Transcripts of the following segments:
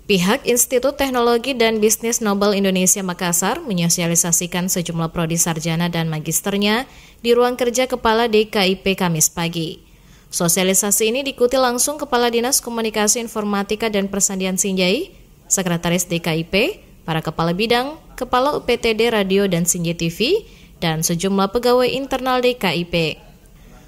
Pihak Institut Teknologi dan Bisnis Nobel Indonesia Makassar menyosialisasikan sejumlah prodi sarjana dan magisternya di ruang kerja Kepala DKIP Kamis pagi. Sosialisasi ini diikuti langsung Kepala Dinas Komunikasi Informatika dan Persandian Sinjai, Sekretaris DKIP, para Kepala Bidang, Kepala UPTD Radio dan Sinjai TV, dan sejumlah pegawai internal DKIP.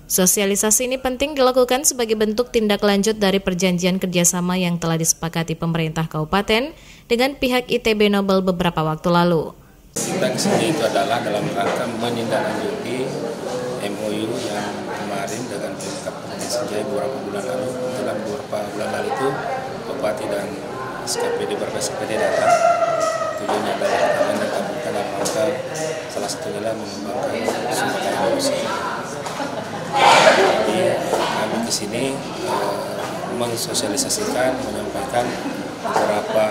Sosialisasi ini penting dilakukan sebagai bentuk tindak lanjut dari perjanjian kerjasama yang telah disepakati pemerintah kabupaten dengan pihak ITB Nobel beberapa waktu lalu. Kita kesini itu adalah dalam rangka menindaklanjuti MOU yang kemarin dengan pemkab Sinjai beberapa bulan lalu. Dalam beberapa bulan lalu itu Bupati dan SKPD SKPD datang. Tujuannya adalah kita mengabulkan dalam rangka salah satunya adalah mengembangkan sumber daya manusia. Jadi kami di sini mensosialisasikan, menyampaikan beberapa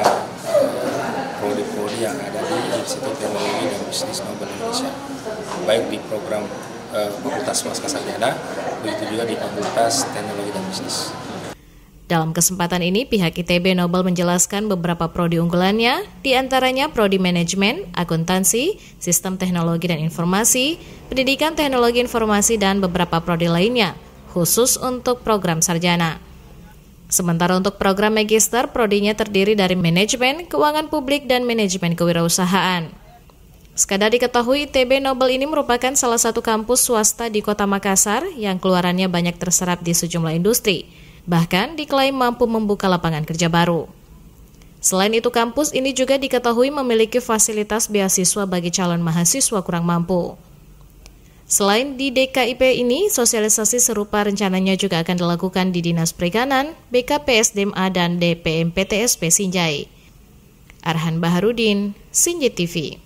prodi-prodi yang ada di Institut Teknologi dan Bisnis Nobel Indonesia, baik di program Fakultas Pasca Sarjana, begitu juga di Fakultas Teknologi dan Bisnis. Dalam kesempatan ini, pihak ITB Nobel menjelaskan beberapa prodi unggulannya, diantaranya prodi manajemen, akuntansi, sistem teknologi dan informasi, pendidikan teknologi informasi, dan beberapa prodi lainnya, khusus untuk program sarjana. Sementara untuk program magister, prodinya terdiri dari manajemen, keuangan publik, dan manajemen kewirausahaan. Sekadar diketahui, ITB Nobel ini merupakan salah satu kampus swasta di Kota Makassar yang keluarannya banyak terserap di sejumlah industri. Bahkan diklaim mampu membuka lapangan kerja baru. Selain itu, kampus ini juga diketahui memiliki fasilitas beasiswa bagi calon mahasiswa kurang mampu. Selain di DKIP ini, sosialisasi serupa rencananya juga akan dilakukan di Dinas Perikanan, BKPSDMA, dan DPMPTSP Sinjai. Arhan Baharudin, Sinjai TV.